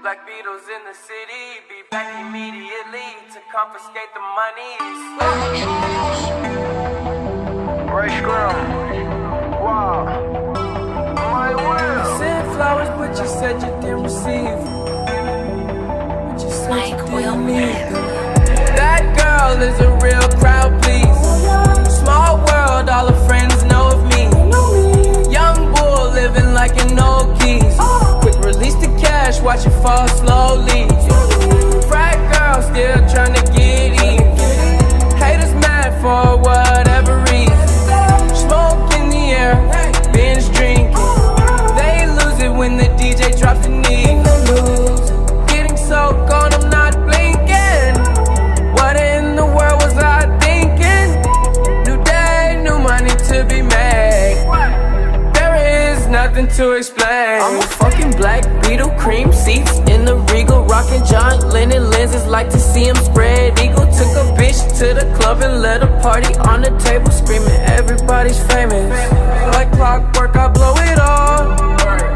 Black Beatles in the city, be back immediately to confiscate the monies. Ray Scrum. Wow. My will. Sent flowers, but you said you didn't receive. But you said you didn't need them. That girl is a real crowd, please. Small world, all her friends know of me. Young bull living like an old keys. Quick release the cash, watch it fall slowly. Frat girl still trying to get in. Haters mad for whatever reason. Smoke in the air, binge drinking. They lose it when the DJ drops the knee. Getting so gone, I'm not blinking. What in the world was I thinking? New day, new money to be made. There is nothing to explain. I'm a fucking black Beetle, cream seats in the Regal, rockin' John Lennon lenses, like to see him spread eagle. Took a bitch to the club and let a party on the table, screaming everybody's famous. Like clockwork, I blow it all.